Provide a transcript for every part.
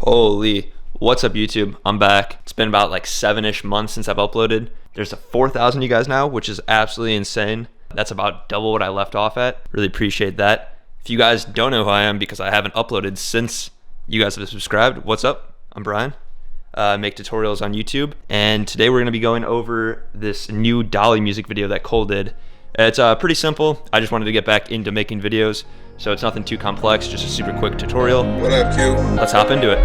Holy, what's up YouTube? I'm back. It's been about like 7-ish months since I've uploaded. There's a 4,000 you guys now, which is absolutely insane. That's about double what I left off at. Really appreciate that. If you guys don't know who I am because I haven't uploaded since you guys have subscribed, what's up? I'm Brian. I make tutorials on YouTube, and today we're gonna be going over this new Dolly music video that Cole did. It's pretty simple. I just wanted to get back into making videos, so it's nothing too complex, just a super quick tutorial. What up, Q? Let's hop into it.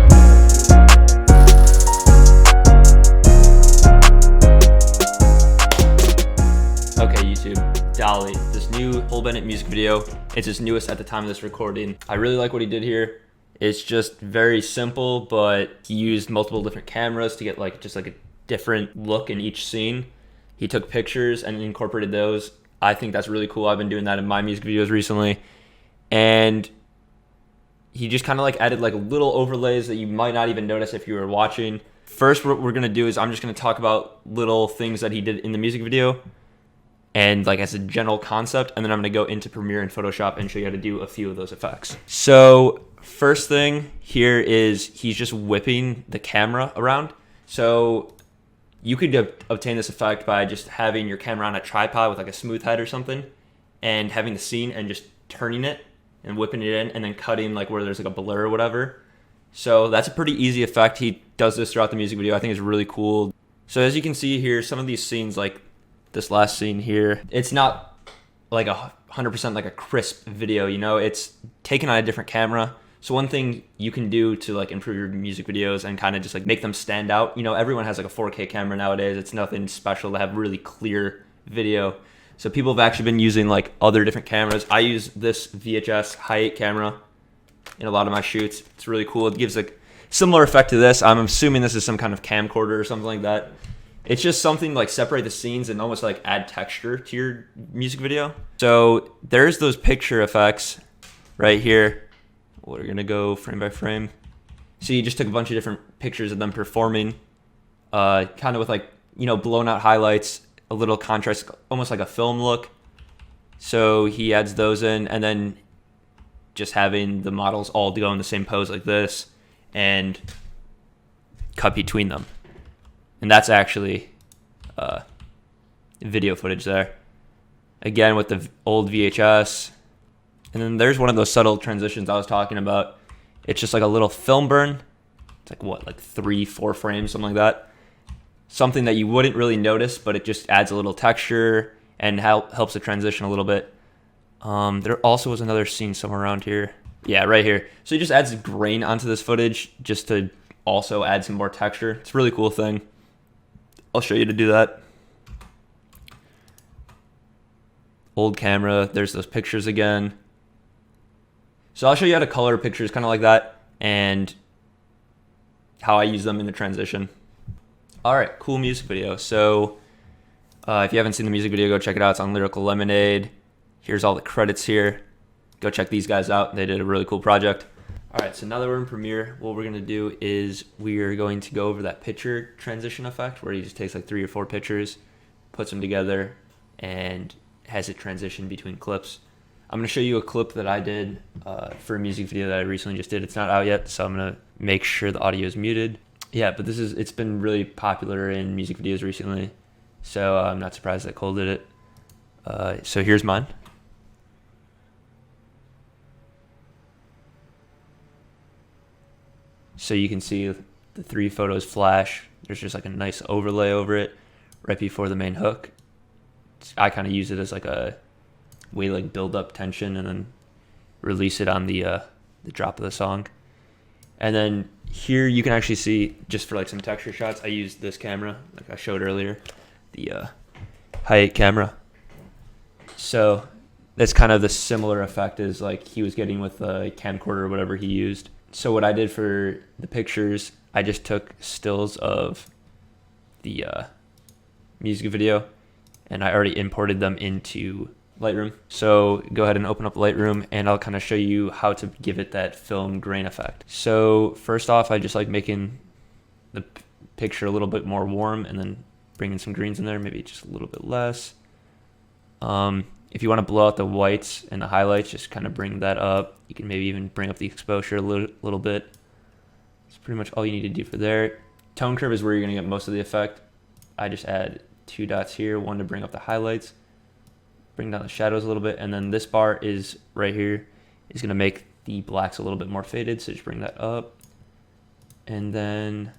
Okay, YouTube, Dolly, this new Cole Bennett music video. It's his newest at the time of this recording. I really like what he did here. It's just very simple, but he used multiple different cameras to get just a different look in each scene. He took pictures and incorporated those. I think that's really cool. I've been doing that in my music videos recently. And he just kind of added little overlays that you might not even notice if you were watching. First, what we're gonna do is I'm just gonna talk about little things that he did in the music video and as a general concept, and then I'm gonna go into Premiere and Photoshop and show you how to do a few of those effects. So first thing here is he's just whipping the camera around. So you could obtain this effect by just having your camera on a tripod with a smooth head or something, and having the scene and just turning it and whipping it in and then cutting where there's a blur or whatever. So that's a pretty easy effect. He does this throughout the music video. I think it's really cool. So as you can see here, some of these scenes, like this last scene here, it's not 100% a crisp video, it's taken on a different camera. So one thing you can do to improve your music videos and kind of just make them stand out, everyone has a 4K camera nowadays. It's nothing special to have really clear video. So people have actually been using other different cameras. I use this VHS Hi8 camera in a lot of my shoots. It's really cool. It gives a similar effect to this. I'm assuming this is some kind of camcorder or something like that. It's just something separate the scenes and almost add texture to your music video. So there's those picture effects right here. We're gonna go frame by frame. So you just took a bunch of different pictures of them performing, kind of with blown out highlights, a little contrast, almost like a film look. So he adds those in, and then just having the models all go in the same pose like this and cut between them. And that's actually video footage there. Again, with the old VHS. And then there's one of those subtle transitions I was talking about. It's just a little film burn. It's what, 3-4 frames, something like that. Something that you wouldn't really notice, but it just adds a little texture and helps the transition a little bit. There also was another scene somewhere around here. Yeah, right here. So he just adds grain onto this footage just to also add some more texture. It's a really cool thing. I'll show you to do that. Old camera, there's those pictures again. So I'll show you how to color pictures kind of like that and how I use them in the transition. All right, cool music video. So if you haven't seen the music video, go check it out. It's on Lyrical Lemonade. Here's all the credits here. Go check these guys out. They did a really cool project. All right, so now that we're in Premiere, what we're gonna do is we're going to go over that picture transition effect where he just takes 3 or 4 pictures, puts them together, and has it transition between clips. I'm gonna show you a clip that I did for a music video that I recently just did. It's not out yet, so I'm gonna make sure the audio is muted. Yeah, but it's been really popular in music videos recently, so I'm not surprised that Cole did it. So here's mine. So you can see the 3 photos flash. There's just a nice overlay over it right before the main hook. I kind of use it as a way to build up tension and then release it on the drop of the song. And then here you can actually see, just for some texture shots, I used this camera like I showed earlier, the Hi8 camera. So that's kind of the similar effect as he was getting with the camcorder or whatever he used. So what I did for the pictures, I just took stills of the music video and I already imported them into Lightroom. So go ahead and open up Lightroom and I'll kind of show you how to give it that film grain effect. So first off, I just making the picture a little bit more warm and then bringing some greens in there, maybe just a little bit less. If you want to blow out the whites and the highlights, just kind of bring that up. You can maybe even bring up the exposure a little bit. That's pretty much all you need to do for there. Tone curve is where you're gonna get most of the effect. I just add 2 dots here, one to bring up the highlights, bring down the shadows a little bit, and then this bar is right here is gonna make the blacks a little bit more faded, so just bring that up, and then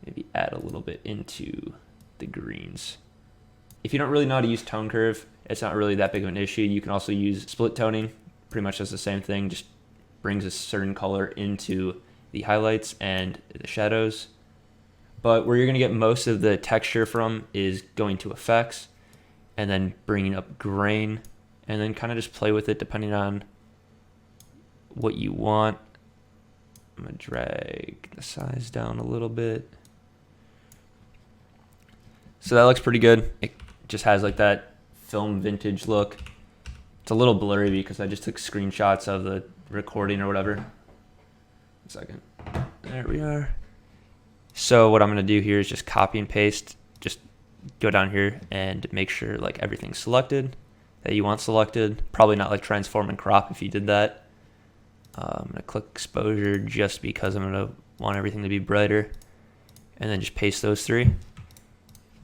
maybe add a little bit into the greens. If you don't really know how to use tone curve, it's not really that big of an issue. You can also use split toning, pretty much does the same thing, just brings a certain color into the highlights and the shadows. But where you're gonna get most of the texture from is going to effects, and then bringing up grain, and then kind of just play with it depending on what you want. I'm gonna drag the size down a little bit. So that looks pretty good. It just has like that film vintage look. It's a little blurry because I just took screenshots of the recording or whatever. 1 second. There we are. So what I'm gonna do here is just copy and paste. Just go down here and make sure like everything's selected that you want selected. Probably not like transform and crop if you did that. I'm gonna click exposure just because I'm gonna want everything to be brighter, and then just paste those 3,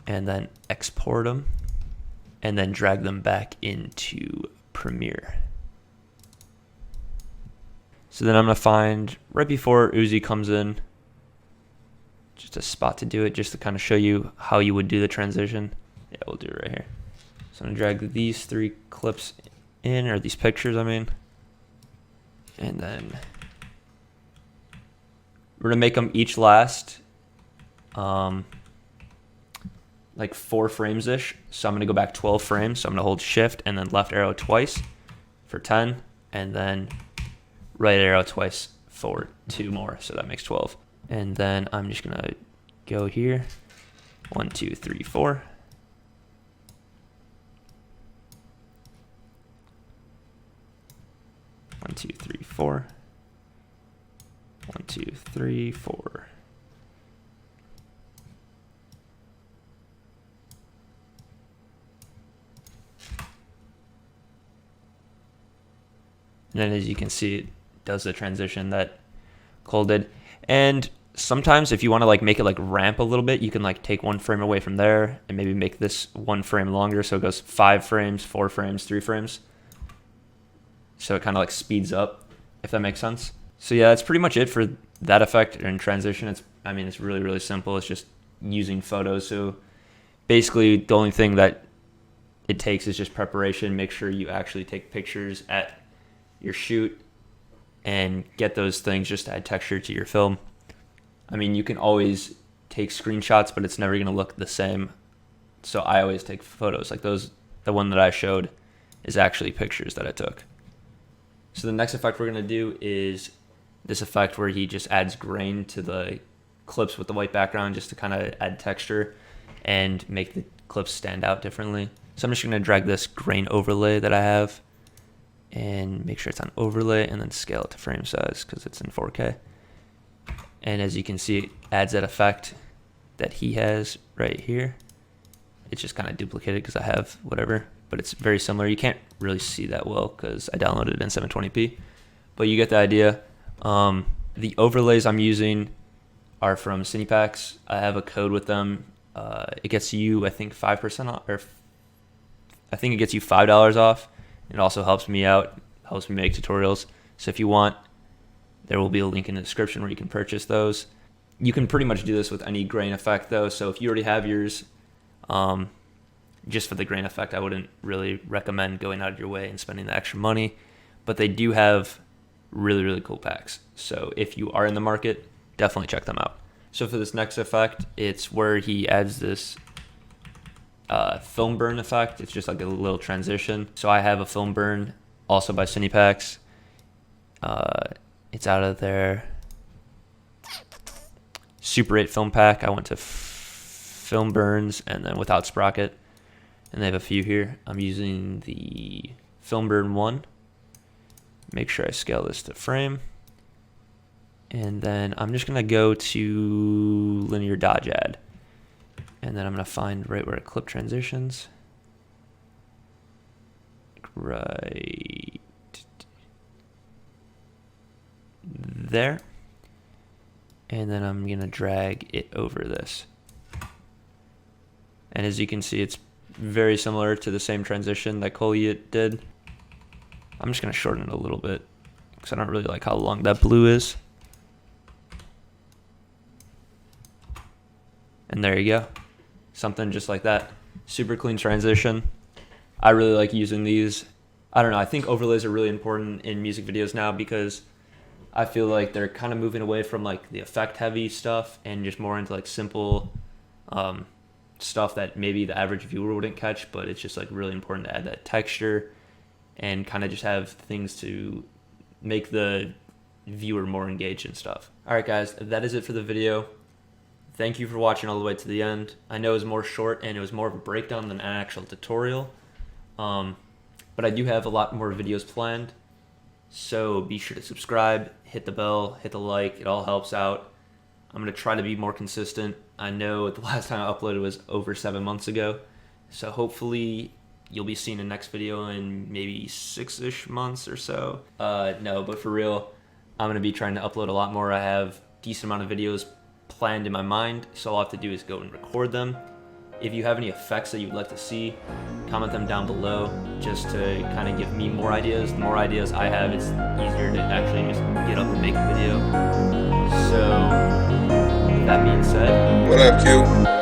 and then export them, and then drag them back into Premiere. So then I'm gonna find right before Uzi comes in, just a spot to do it, just to kind of show you how you would do the transition. Yeah, we'll do it right here. So I'm gonna drag these 3 clips in, or these pictures, I mean. And then we're gonna make them each last like 4 frames-ish. So I'm gonna go back 12 frames. So I'm gonna hold shift and then left arrow twice for 10, and then right arrow twice for 2 more. So that makes 12. And then I'm just gonna go here. 1, 2, 3, 4. 1, 2, 3, 4. 1, 2, 3, 4. And then as you can see, it does the transition that Cole did. And sometimes if you want to like make it like ramp a little bit, you can like take 1 frame away from there and maybe make this 1 frame longer. So it goes 5 frames, 4 frames, 3 frames. So it kind of like speeds up, if that makes sense. So yeah, that's pretty much it for that effect and transition. I mean, it's really, really simple. It's just using photos. So basically the only thing that it takes is just preparation. Make sure you actually take pictures at your shoot and get those things just to add texture to your film. I mean, you can always take screenshots, but it's never gonna look the same. So I always take photos like those. The one that I showed is actually pictures that I took. So the next effect we're gonna do is this effect where he just adds grain to the clips with the white background just to kind of add texture and make the clips stand out differently. So I'm just gonna drag this grain overlay that I have and make sure it's on overlay, and then scale it to frame size because it's in 4K. And as you can see, it adds that effect that he has right here. It's just kind of duplicated because I have whatever, but it's very similar. You can't really see that well because I downloaded it in 720p, but you get the idea. The overlays I'm using are from Cinepacks. I have a code with them. It gets you, I think, 5% off, or I think it gets you $5 off. It also helps me out, helps me make tutorials. So if you want, there will be a link in the description where you can purchase those. You can pretty much do this with any grain effect though. So if you already have yours, just for the grain effect, I wouldn't really recommend going out of your way and spending the extra money, but they do have really, really cool packs. So if you are in the market, definitely check them out. So for this next effect, it's where he adds this film burn effect. It's just like a little transition. So I have a film burn also by Cinepacks. It's out of their Super 8 film pack. I went to film burns and then without sprocket, and they have a few here. I'm using the film burn 1. Make sure I scale this to frame, and then I'm just gonna go to linear dodge add, and then I'm gonna find right where it clip transitions, right there, and then I'm gonna drag it over this. And as you can see, it's very similar to the same transition that Cole did. I'm just gonna shorten it a little bit because I don't really like how long that blue is. And there you go. Something just like that. Super clean transition. I really like using these. I don't know, I think overlays are really important in music videos now because I feel like they're kind of moving away from like the effect heavy stuff and just more into like simple stuff that maybe the average viewer wouldn't catch, but it's just like really important to add that texture and kind of just have things to make the viewer more engaged and stuff. All right, guys, that is it for the video. Thank you for watching all the way to the end. I know it was more short and it was more of a breakdown than an actual tutorial, but I do have a lot more videos planned. So be sure to subscribe, hit the bell, hit the like. It all helps out. I'm going to try to be more consistent. I know the last time I uploaded was over 7 months ago. So hopefully you'll be seeing the next video in maybe 6-ish months or so. No, but for real, I'm going to be trying to upload a lot more. I have a decent amount of videos planned in my mind, so all I have to do is go and record them. If you have any effects that you'd like to see, comment them down below just to kind of give me more ideas. The more ideas I have, it's easier to actually just get up and make a video. So, with that being said, what up, Q?